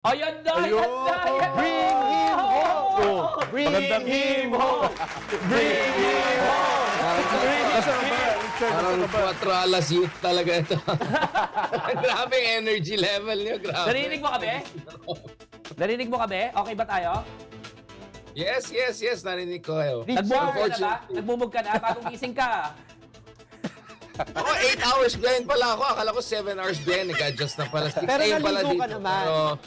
Oh, yan na, yan na, yan na. Bring him home! Bring him home! Bring him home! Parang 4 alas youth talaga ito. Grabe energy level niyo, grabe. Narinig mo kami? Narinig mo kami? Okay ba tayo? Yes, narinig ko kayo. Nagmumug ka na ba? Nagmumug ka na? Bagong gising ka? Ako, 8 hours behind pala ako. Akala ko 7 hours behind. Nag-adjust na pala. 6 Pero a.m. pala naligo dito. ka naman. Pero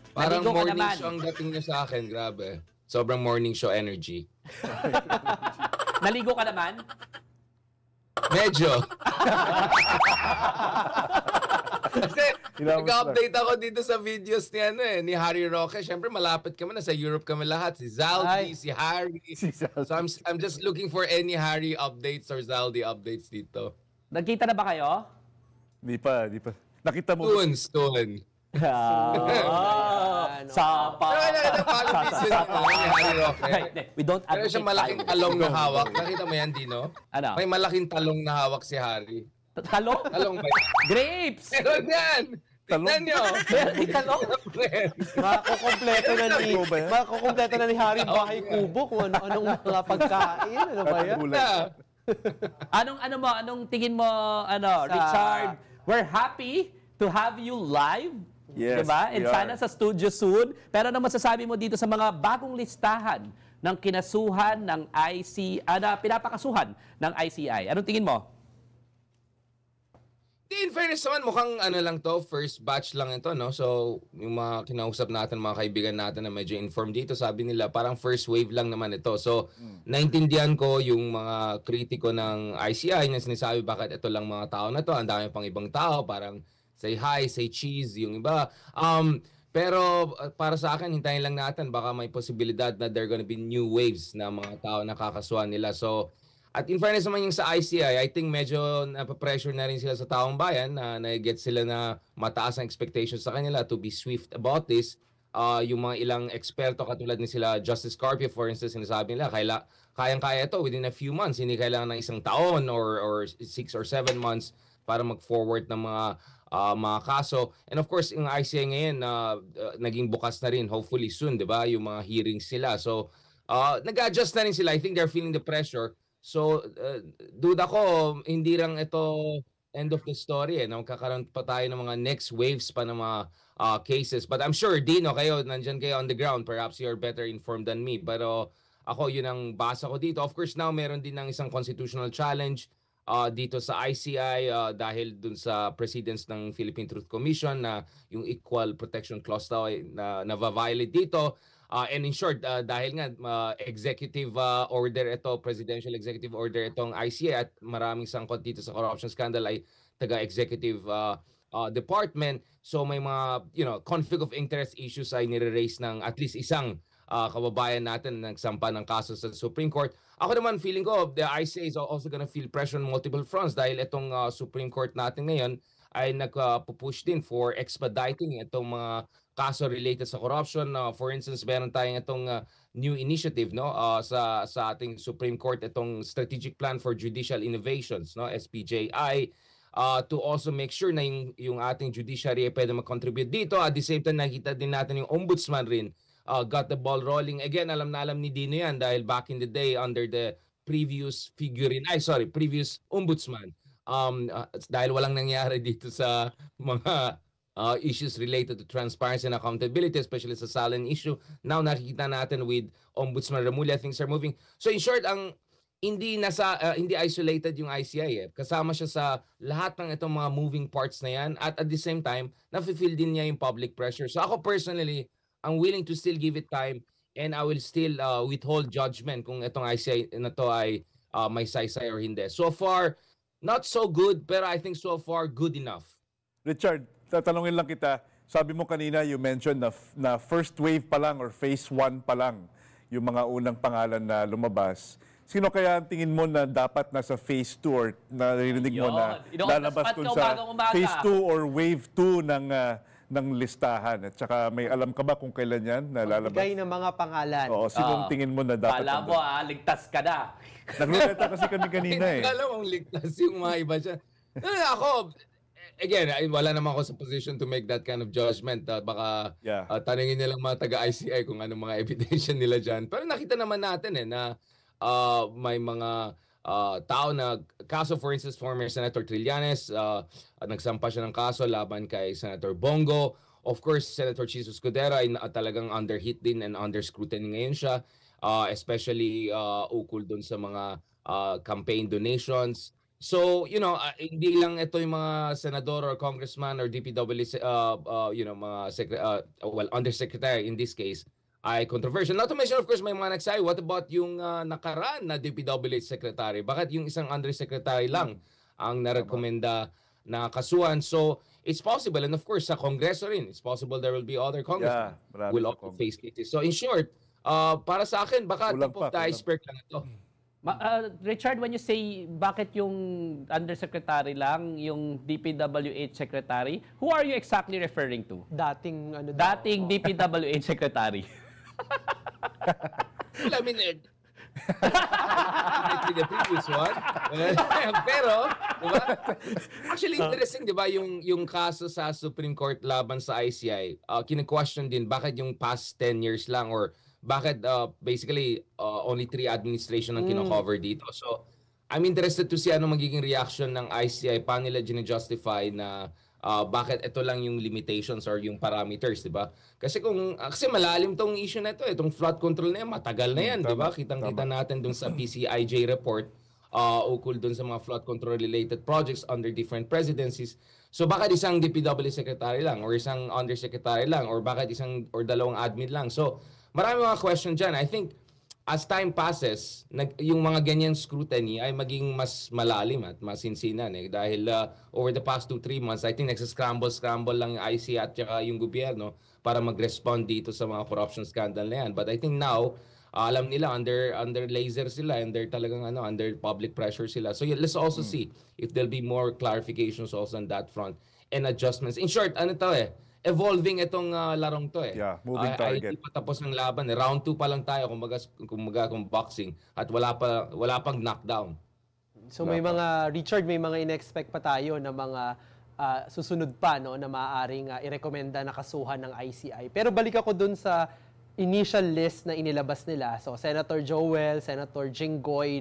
parang Naligo ka morning naman. show ang dating niyo sa akin. Grabe. Sobrang morning show energy. Naligo ka naman? Medyo. Kasi nag-update ako dito sa videos ni Harry Roque. Siyempre malapit kami na sa Europe kami lahat. Si Zaldi, si Harry. So I'm just looking for any Harry updates or Zaldi updates dito. Nagkita na ba kayo? Di pa. Nakita mo. Soon. Sapa. We don't Pero siya malaking talong na hawak. Nakita mo yan, Dino? Ano? May malaking talong na hawak si Harry. Talong? Talong ba yan? Grapes! Meron yan! Tignan nyo! May talong? Makukompleto na ni Harry bahay kubo kung ano-anong mga pagkain. Ano ba yan? Anong tingin mo, Richard? We're happy to have you live. Yes, diba? And we are. sana sa studio soon. Pero ano masasabi mo dito sa mga bagong listahan ng kinasuhan ng pinapakasuhan ng ICI? Anong tingin mo? In fairness naman, mukhang lang to, first batch lang ito, no? So, yung mga kinausap natin, mga kaibigan natin na medyo informed dito, sabi nila, parang first wave lang naman ito. So, naintindihan ko yung mga kritiko ng ICI na sinasabi, bakit ito lang mga tao na to, ang dami pang ibang tao, parang say hi, say cheese, yung iba. Pero para sa akin, hintayin lang natin, baka may posibilidad na there gonna be new waves na mga tao na kakasuhan nila. So, at in fairness naman yung sa ICI, I think medyo napapressure na rin sila sa taong bayan na nag-get sila na mataas ang expectations sa kanila to be swift about this. Yung mga ilang eksperto katulad ni sila Justice Carpio, for instance, sinasabi nila, kayang-kaya ito within a few months. Hindi kailangan ng isang taon or 6 or 7 months para mag-forward ng mga kaso. And of course, yung ICI ngayon, naging bukas na rin, hopefully soon, di ba? Yung mga hearings sila. So, nag-adjust na rin sila. I think they're feeling the pressure. So, duda ko, hindi lang ito end of the story. Magkakaroon pa tayo ng mga next waves pa ng mga cases. But I'm sure, Dino, nandyan kayo on the ground. Perhaps you're better informed than me. Pero ako, yun ang basa ko dito. Of course, now meron din ng isang constitutional challenge dito sa ICI dahil dun sa precedents ng Philippine Truth Commission na yung Equal Protection Clause daw ay na-violate dito. And in short, dahil nga executive order ito, presidential executive order itong ICI at maraming sangkot dito sa corruption scandal ay taga-executive department. So may mga conflict of interest issues ay nire-raise ng at least isang kababayan natin nagsampa ng kaso sa Supreme Court. Ako naman, feeling ko, the ICI is also gonna feel pressure on multiple fronts dahil itong Supreme Court natin ngayon ay nagpupush din for expediting itong mga kaso related sa corruption. For instance, meron tayong itong new initiative sa ating Supreme Court, itong Strategic Plan for Judicial Innovations, SPJI, to also make sure na yung ating judiciary ay pwede mag-contribute dito. At the same time, nakita din natin yung ombudsman rin got the ball rolling. Again, alam na alam ni Dino yan dahil back in the day under the previous ombudsman. Dahil walang nangyari dito sa mga issues related to transparency and accountability, especially sa Salen issue. Now, nakikita natin with Ombudsman Remulla, things are moving. So in short, hindi isolated yung ICI. Kasama siya sa lahat ng itong mga moving parts na yan. At the same time, nafe-feel din niya yung public pressure. So ako personally, I'm willing to still give it time and I will still withhold judgment kung itong ICI na to ay may saysay or hindi. So far, not so good, pero I think so far, good enough. Richard, tatanungin lang kita. Sabi mo kanina, you mentioned na first wave pa lang or phase 1 pa lang yung mga unang pangalan na lumabas. Sino kaya ang tingin mo na dapat nasa phase 2 or naririnig mo na lalabas dun sa phase 2 or wave 2 ng listahan? At saka may alam ka ba kung kailan yan na lalabas? Bigay ng mga pangalan. Oo, sinong tingin mo na dapat? Pala mo ligtas ka na. Nagluleta kasi kami kanina eh. Alam mong ligtas yung mga iba siya. Ako, again, wala naman ako sa position to make that kind of judgment. Baka tanungin nilang mga taga-ICI kung anong mga ebidensya nila dyan. Pero nakita naman natin na may mga tao na kaso, for instance, former Senator Trillanes, nagsampa siya ng kaso laban kay Senator Bongo. Of course, Senator Chis Escudero ay talagang under hit din and under scrutiny ngayon siya, especially ukol dun sa mga campaign donations. So, hindi lang ito yung mga senador or congressman or DPWH, mga undersecretary in this case, ay controversial. Not to mention, of course, may mga nagsabi, what about yung nakaraan na DPWH secretary? Bakit yung isang undersecretary lang ang narekomenda na kasuhan? So, it's possible. And of course, sa Kongreso rin, it's possible there will be other congressmen will also face cases. So, in short, para sa akin, baka tip of the iceberg lang ito. Richard, when you say bakit yung undersecretary lang, yung DPWH secretary, who are you exactly referring to? Dating DPWH secretary. Well, I mean, the previous one. Pero, diba? Actually, interesting, diba, yung kaso sa Supreme Court laban sa ICI, kina-question din bakit yung past 10 years lang or bakit basically only 3 administration ang kino-cover dito. So, I'm interested to see ano magiging reaction ng ICI, paano nila gina-justify na bakit ito lang yung limitations or yung parameters, di ba? Kasi malalim tong issue na ito, itong flood control na yan, matagal na yan, di ba? Kitang-kita natin dun sa PCIJ report ukol dun sa mga flood control related projects under different presidencies. So bakit isang DPW secretary lang or isang undersecretary lang or bakit isang or dalawang admin lang? So marami mga question dyan. I think as time passes, yung mga ganyan scrutiny ay maging mas malalim at mas sinsinan. Dahil over the past 2-3 months, I think nagsascramble lang yung IC at saka yung gobyerno para mag-respond dito sa mga corruption scandal na yan. But I think now, alam nila, under laser sila and they're talagang under public pressure sila. So let's also see if there'll be more clarifications also on that front and adjustments. In short, evolving itong larong to Yeah, moving target. Hindi pa tapos ng laban. Round 2 pa lang tayo kung boxing at wala pang knockdown. So may mga, Richard, may mga in-expect pa tayo na mga susunod pa na maaaring irekomenda na kasuhan ng ICI. Pero balik ako dun sa initial list na inilabas nila. So Senator Joel, Senator Jinggoy,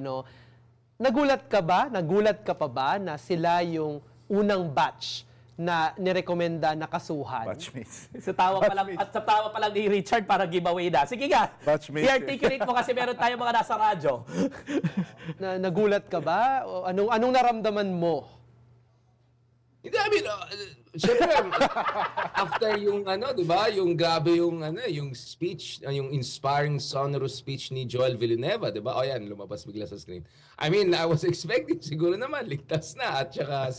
nagulat ka pa ba na sila yung unang batch na nirekomenda na kasuhan? Batchmates. Sa tawa pa lang ni Richard para giveaway na. Sige nga, i-articulate mo kasi meron tayong mga nasa radyo. Nagulat ka ba? O anong naramdaman mo? Hindi, I mean, syempre, after yung di ba, yung grabe yung speech, yung inspiring sonorous speech ni Joel Villanueva, di ba? O yan, lumabas bigla sa screen. I mean, I was expecting, siguro naman, ligtas na. At saka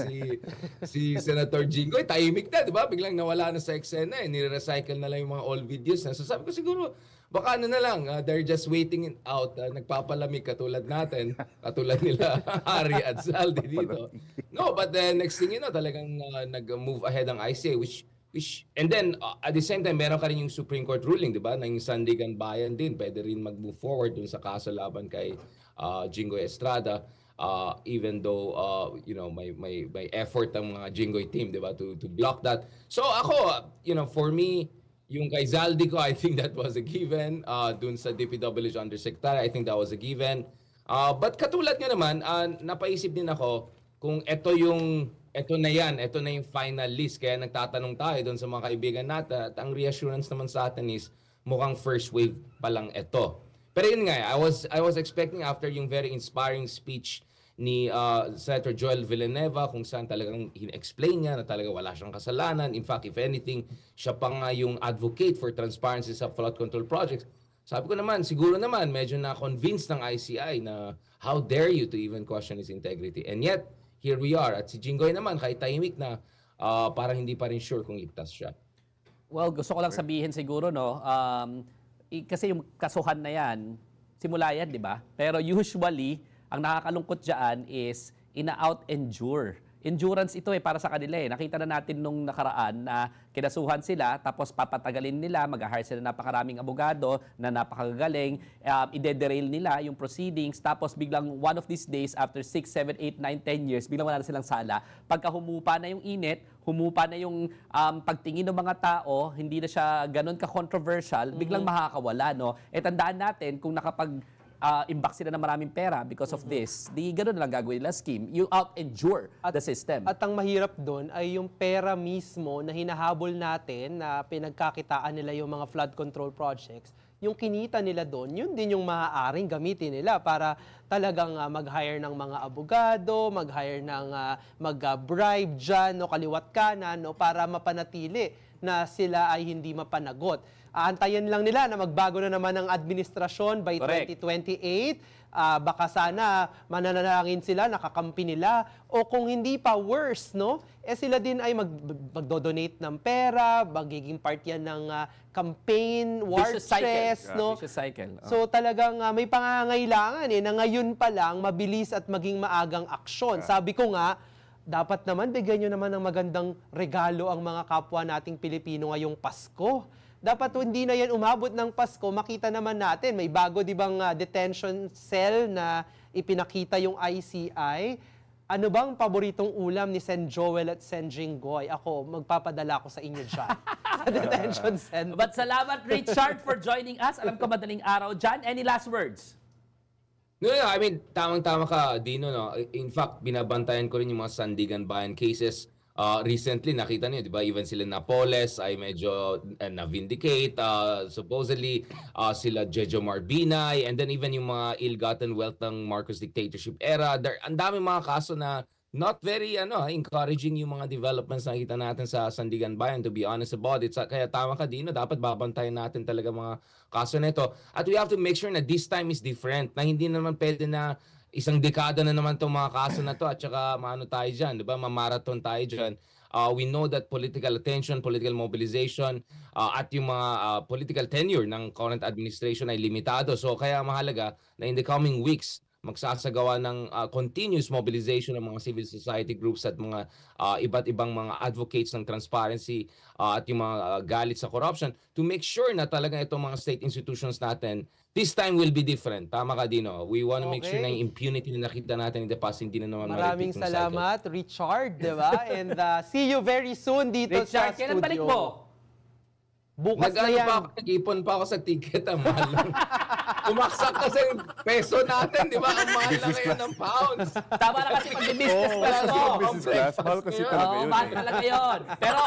si Senator Jinggoy, tahimik na, di ba? Biglang nawala na sa eksena, nire-recycle na lang yung mga old videos. So sabi ko siguro, baka na lang, they're just waiting it out, nagpapalamig katulad natin, katulad nila Harry at Zaldi dito. No, but then next thing you know, talagang nag-move ahead ang ICI, which and then at the same time, meron ka rin yung Supreme Court ruling, di ba? Na yung Sandigan Bayan din, pwede rin mag-move forward dun sa kaso laban kay Jinggoy Estrada, even though may effort ang mga Jinggoy team, di ba, to block that. So ako, for me, yung kay Zaldi ko, I think that was a given. Dun sa DPWH Undersecretary, I think that was a given. But katulad nga naman, napaisip din ako kung ito na yung final list. Kaya nagtatanong tayo dun sa mga kaibigan natin. At ang reassurance naman sa atin is mukhang first wave pa lang ito. Pero yun nga, I was expecting after yung very inspiring speech ni Senator Joel Villanueva kung saan talagang in-explain niya na talaga wala siyang kasalanan. In fact, if anything, siya pa nga yung advocate for transparency sa flood control projects. Sabi ko naman, siguro naman, medyo na-convinced ng ICI na how dare you to even question his integrity. And yet, here we are. At si Jinggoy naman, kahit tahimik na, parang hindi pa rin sure kung ligtas siya. Well, gusto ko lang sabihin siguro, kasi yung kasuhan na yan, simula yan, di ba? Pero usually, ang nakakalungkot dyan is ina-out-endure endurance ito para sa kanila eh. Nakita na natin nung nakaraan na kinasuhan sila, tapos papatagalin nila, mag-hire sila napakaraming abogado na napakagaling, ide-derail nila yung proceedings, tapos biglang one of these days, after 6, 7, 8, 9, 10 years, biglang wala na silang sala. Pagka humupa na yung init, humupa na yung pagtingin ng mga tao, hindi na siya ganun ka-controversial, biglang makakawala, no? Tandaan natin, kung imbak sila ng maraming pera because of this, di gano'n lang gagawin nila scheme. You out-endure the system. At ang mahirap doon ay yung pera mismo na hinahabol natin na pinagkakitaan nila yung mga flood control projects, yung kinita nila doon, yun din yung maaaring gamitin nila para talagang mag-hire ng mga abogado, mag-hire ng mag-bribe dyan, no, kaliwat kanan, no, para mapanatili na sila ay hindi mapanagot. Aantayin lang nila na magbago na naman ang administrasyon by 2028. Baka sana mananalangin sila, nakakampi nila. O kung hindi pa, worse, no? Sila din ay magdo-donate ng pera, magiging part yan ng campaign, war chest, no? Vicious cycle. So talagang may pangangailangan na ngayon pa lang mabilis at maging maagang aksyon. Sabi ko nga, dapat naman bigyan nyo naman ng magandang regalo ang mga kapwa nating Pilipino ngayong Pasko. Dapat hindi na yan umabot ng Pasko, makita naman natin, may bago di bang detention cell na ipinakita yung ICI. Ano bang paboritong ulam ni Sen Joel at Sen Jinggoy? Ako, magpapadala ko sa inyo dyan, sa detention center. But salamat, Richard, for joining us. Alam ko madaling araw dyan. Any last words? No, I mean, tamang-tama ka, Dino, no? In fact, binabantayan ko rin yung mga Sandigan Bayan cases. Recently, nakita niyo, di ba, even sila Napoles ay medyo na-vindicate. Supposedly, sila Jejo Marbinay, and then even yung mga ill-gotten wealth ng Marcos dictatorship era. Ang daming mga kaso na not very encouraging yung mga developments na nakita natin sa Sandigan Bayan, to be honest about it. Kaya tama ka, Dino, dapat babantayan natin talaga mga kaso nito. At we have to make sure na this time is different, na hindi naman pwede na isang dekada na naman itong mga kaso na to at saka maano tayo dyan, di ba? Mamarathon tayo dyan. We know that political attention, political mobilization, at yung mga political tenure ng current administration ay limitado. So kaya mahalaga na in the coming weeks, magsasagawa ng continuous mobilization ng mga civil society groups at mga iba't ibang mga advocates ng transparency at yung mga galit sa corruption to make sure na talaga itong mga state institutions natin this time will be different. Tama ka, Dino. We want to make sure na yung impunity na nakita natin in the past hindi na naman maraming salamat, Richard, di ba? And see you very soon dito Richard, sa studio. kailan balik mo? Bukas na yan. Nag-ipon pa ako sa ticket, ang mahal lang. Umaksak kasi yung peso natin, di ba? Ang mahal lang ngayon ng pounds. Tama na kasi pag-business class mo. Business class, mahal kasi talaga yun. Mahal talaga yun. Pero,